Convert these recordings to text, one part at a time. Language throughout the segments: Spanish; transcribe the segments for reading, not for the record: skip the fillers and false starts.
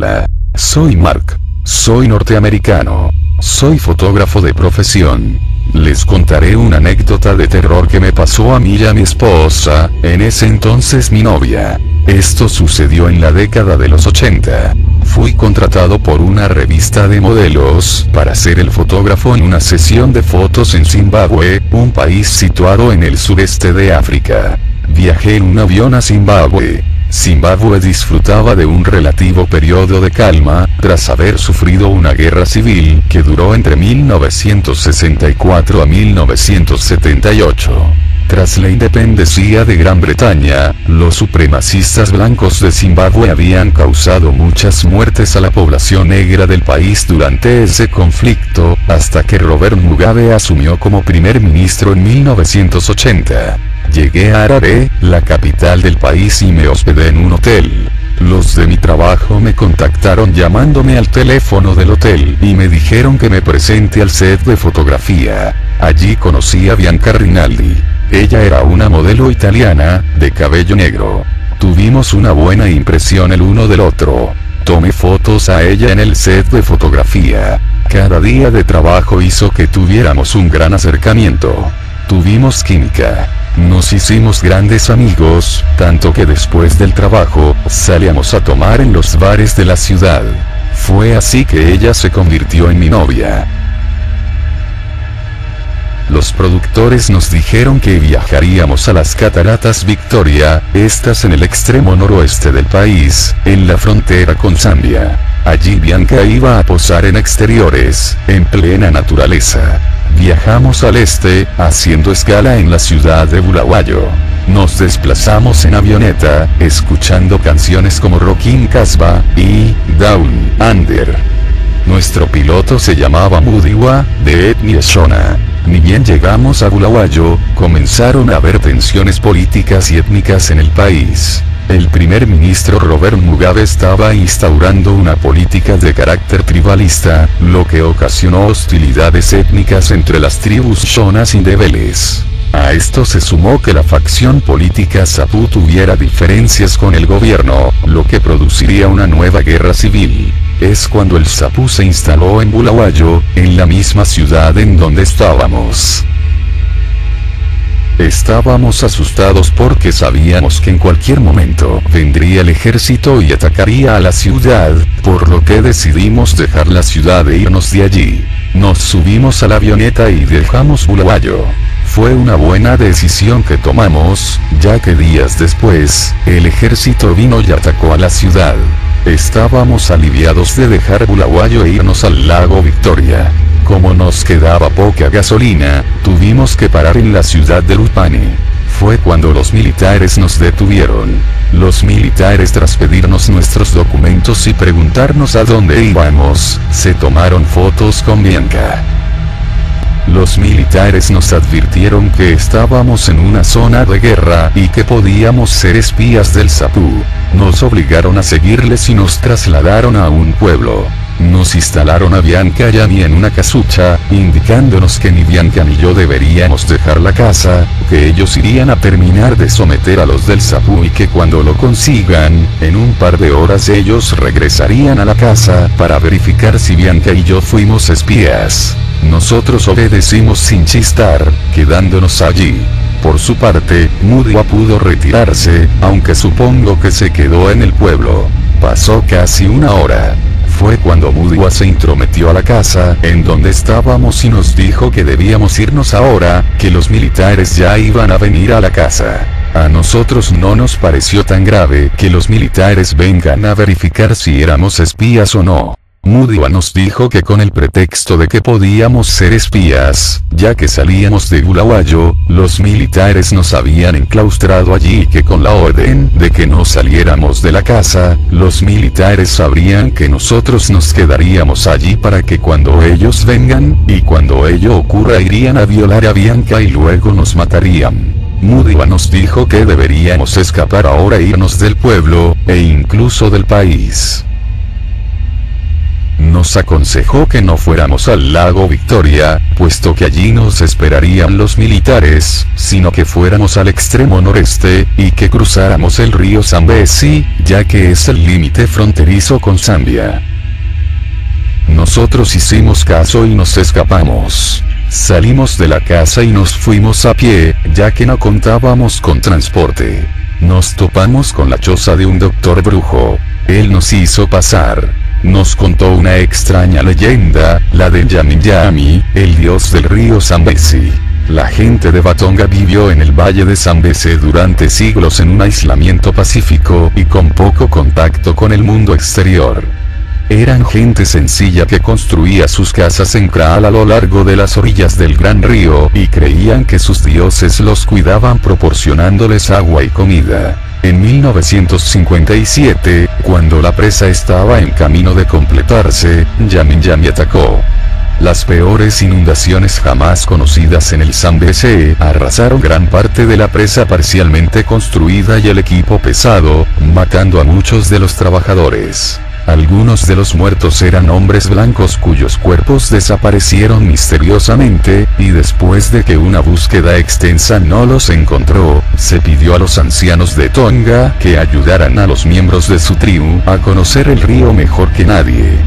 Hola. Soy Mark. Soy norteamericano. Soy fotógrafo de profesión. Les contaré una anécdota de terror que me pasó a mí y a mi esposa, en ese entonces mi novia. Esto sucedió en la década de los 80. Fui contratado por una revista de modelos para ser el fotógrafo en una sesión de fotos en Zimbabue, un país situado en el sureste de África. Viajé en un avión a Zimbabue. Zimbabue disfrutaba de un relativo periodo de calma, tras haber sufrido una guerra civil que duró entre 1964 a 1978. Tras la independencia de Gran Bretaña, los supremacistas blancos de Zimbabue habían causado muchas muertes a la población negra del país durante ese conflicto, hasta que Robert Mugabe asumió como primer ministro en 1980. Llegué a Harare, la capital del país, y me hospedé en un hotel. Los de mi trabajo me contactaron llamándome al teléfono del hotel y me dijeron que me presente al set de fotografía. Allí conocí a Bianca Rinaldi. Ella era una modelo italiana, de cabello negro. Tuvimos una buena impresión el uno del otro. Tomé fotos a ella en el set de fotografía. Cada día de trabajo hizo que tuviéramos un gran acercamiento. Tuvimos química. Nos hicimos grandes amigos, tanto que después del trabajo, salíamos a tomar en los bares de la ciudad. Fue así que ella se convirtió en mi novia. Los productores nos dijeron que viajaríamos a las Cataratas Victoria, estas en el extremo noroeste del país, en la frontera con Zambia. Allí Bianca iba a posar en exteriores, en plena naturaleza. Viajamos al este, haciendo escala en la ciudad de Bulawayo. Nos desplazamos en avioneta, escuchando canciones como Rockin' Casbah y Down Under. Nuestro piloto se llamaba Mudiwa, de etnia Shona. Ni bien llegamos a Bulawayo, comenzaron a haber tensiones políticas y étnicas en el país. El primer ministro Robert Mugabe estaba instaurando una política de carácter tribalista, lo que ocasionó hostilidades étnicas entre las tribus shonas indebeles. A esto se sumó que la facción política Zapu tuviera diferencias con el gobierno, lo que produciría una nueva guerra civil. Es cuando el Zapu se instaló en Bulawayo, en la misma ciudad en donde estábamos. Estábamos asustados porque sabíamos que en cualquier momento vendría el ejército y atacaría a la ciudad, por lo que decidimos dejar la ciudad e irnos de allí. Nos subimos a la avioneta y dejamos Bulawayo. Fue una buena decisión que tomamos, ya que días después, el ejército vino y atacó a la ciudad. Estábamos aliviados de dejar Bulawayo e irnos al lago Victoria. Como nos quedaba poca gasolina, tuvimos que parar en la ciudad de Lupane. Fue cuando los militares nos detuvieron. Los militares, tras pedirnos nuestros documentos y preguntarnos a dónde íbamos, se tomaron fotos con Bianca. Los militares nos advirtieron que estábamos en una zona de guerra y que podíamos ser espías del Zapu. Nos obligaron a seguirles y nos trasladaron a un pueblo. Nos instalaron a Bianca y a mí en una casucha, indicándonos que ni Bianca ni yo deberíamos dejar la casa, que ellos irían a terminar de someter a los del Zapu y que cuando lo consigan, en un par de horas ellos regresarían a la casa para verificar si Bianca y yo fuimos espías. Nosotros obedecimos sin chistar, quedándonos allí. Por su parte, Mudiwa pudo retirarse, aunque supongo que se quedó en el pueblo. Pasó casi una hora. Fue cuando Mudiwa se intrometió a la casa en donde estábamos y nos dijo que debíamos irnos ahora, que los militares ya iban a venir a la casa. A nosotros no nos pareció tan grave que los militares vengan a verificar si éramos espías o no. Mudiwa nos dijo que con el pretexto de que podíamos ser espías, ya que salíamos de Bulawayo, los militares nos habían enclaustrado allí y que con la orden de que no saliéramos de la casa, los militares sabrían que nosotros nos quedaríamos allí para que cuando ellos vengan, y cuando ello ocurra irían a violar a Bianca y luego nos matarían. Mudiwa nos dijo que deberíamos escapar ahora e irnos del pueblo, e incluso del país. Nos aconsejó que no fuéramos al lago Victoria, puesto que allí nos esperarían los militares, sino que fuéramos al extremo noreste, y que cruzáramos el río Zambezi, ya que es el límite fronterizo con Zambia. Nosotros hicimos caso y nos escapamos. Salimos de la casa y nos fuimos a pie, ya que no contábamos con transporte. Nos topamos con la choza de un doctor brujo. Él nos hizo pasar. Nos contó una extraña leyenda, la de Yami, el dios del río Zambezi. La gente de Batonga vivió en el valle de Zambezi durante siglos en un aislamiento pacífico y con poco contacto con el mundo exterior. Eran gente sencilla que construía sus casas en kraal a lo largo de las orillas del gran río y creían que sus dioses los cuidaban proporcionándoles agua y comida. En 1957, cuando la presa estaba en camino de completarse, Yami atacó. Las peores inundaciones jamás conocidas en el Zambezi arrasaron gran parte de la presa parcialmente construida y el equipo pesado, matando a muchos de los trabajadores. Algunos de los muertos eran hombres blancos cuyos cuerpos desaparecieron misteriosamente, y después de que una búsqueda extensa no los encontró, se pidió a los ancianos de Tonga que ayudaran a los miembros de su tribu a conocer el río mejor que nadie.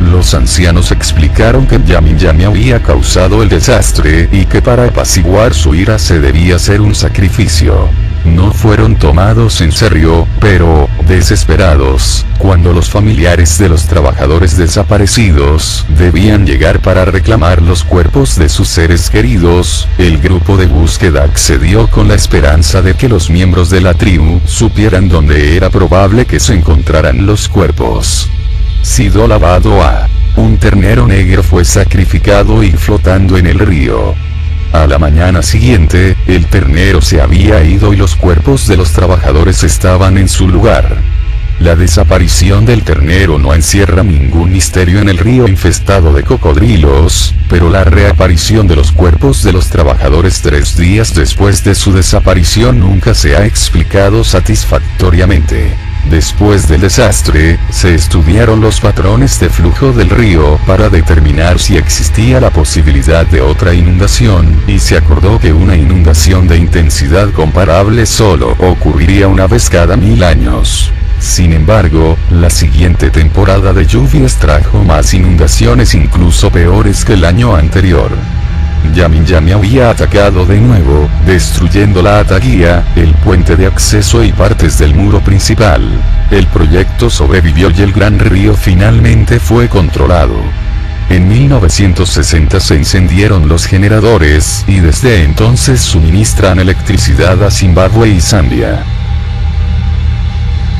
Los ancianos explicaron que Yami había causado el desastre y que para apaciguar su ira se debía hacer un sacrificio. No fueron tomados en serio, pero, desesperados, cuando los familiares de los trabajadores desaparecidos debían llegar para reclamar los cuerpos de sus seres queridos, el grupo de búsqueda accedió con la esperanza de que los miembros de la tribu supieran dónde era probable que se encontraran los cuerpos. Sido lavado a. Un ternero negro fue sacrificado y flotando en el río. A la mañana siguiente, el ternero se había ido y los cuerpos de los trabajadores estaban en su lugar. La desaparición del ternero no encierra ningún misterio en el río infestado de cocodrilos, pero la reaparición de los cuerpos de los trabajadores 3 días después de su desaparición nunca se ha explicado satisfactoriamente. Después del desastre, se estudiaron los patrones de flujo del río para determinar si existía la posibilidad de otra inundación, y se acordó que una inundación de intensidad comparable solo ocurriría una vez cada 1000 años. Sin embargo, la siguiente temporada de lluvias trajo más inundaciones incluso peores que el año anterior. Yami había atacado de nuevo, destruyendo la ataguía, el puente de acceso y partes del muro principal. El proyecto sobrevivió y el gran río finalmente fue controlado. En 1960 se encendieron los generadores y desde entonces suministran electricidad a Zimbabue y Zambia.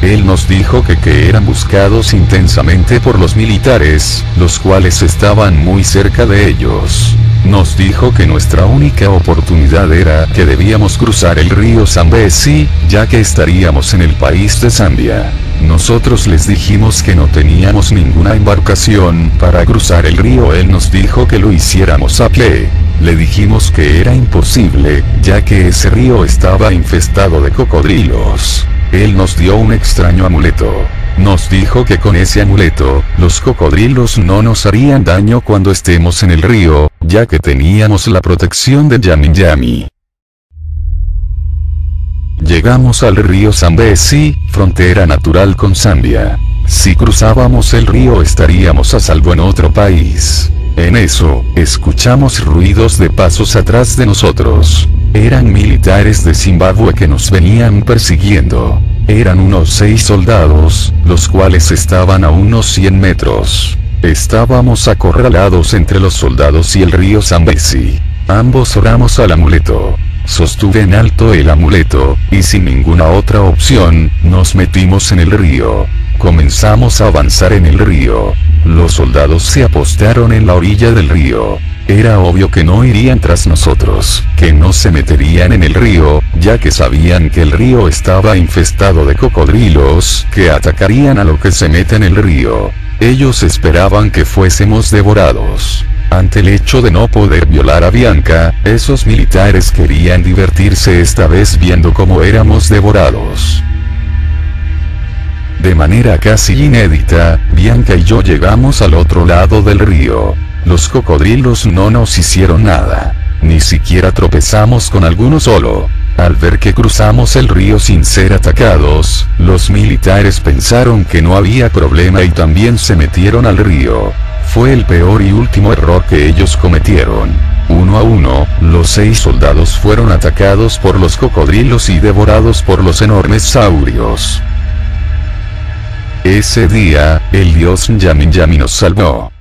Él nos dijo que eran buscados intensamente por los militares, los cuales estaban muy cerca de ellos. Nos dijo que nuestra única oportunidad era que debíamos cruzar el río Zambezi, ya que estaríamos en el país de Zambia. Nosotros les dijimos que no teníamos ninguna embarcación para cruzar el río. Él nos dijo que lo hiciéramos a pie. Le dijimos que era imposible, ya que ese río estaba infestado de cocodrilos. Él nos dio un extraño amuleto. Nos dijo que con ese amuleto, los cocodrilos no nos harían daño cuando estemos en el río, ya que teníamos la protección de Yami. Llegamos al río Zambezi, frontera natural con Zambia. Si cruzábamos el río estaríamos a salvo en otro país. En eso, escuchamos ruidos de pasos atrás de nosotros. Eran militares de Zimbabue que nos venían persiguiendo. Eran unos 6 soldados, los cuales estaban a unos 100 metros. Estábamos acorralados entre los soldados y el río Zambezi. Ambos oramos al amuleto. Sostuve en alto el amuleto, y sin ninguna otra opción, nos metimos en el río. Comenzamos a avanzar en el río. Los soldados se apostaron en la orilla del río. Era obvio que no irían tras nosotros, que no se meterían en el río, ya que sabían que el río estaba infestado de cocodrilos, que atacarían a lo que se mete en el río. Ellos esperaban que fuésemos devorados. Ante el hecho de no poder violar a Bianca, esos militares querían divertirse esta vez viendo cómo éramos devorados. De manera casi inédita, Bianca y yo llegamos al otro lado del río. Los cocodrilos no nos hicieron nada. Ni siquiera tropezamos con alguno solo. Al ver que cruzamos el río sin ser atacados, los militares pensaron que no había problema y también se metieron al río. Fue el peor y último error que ellos cometieron. Uno a uno, los 6 soldados fueron atacados por los cocodrilos y devorados por los enormes saurios. Ese día, el dios Yami Yami nos salvó.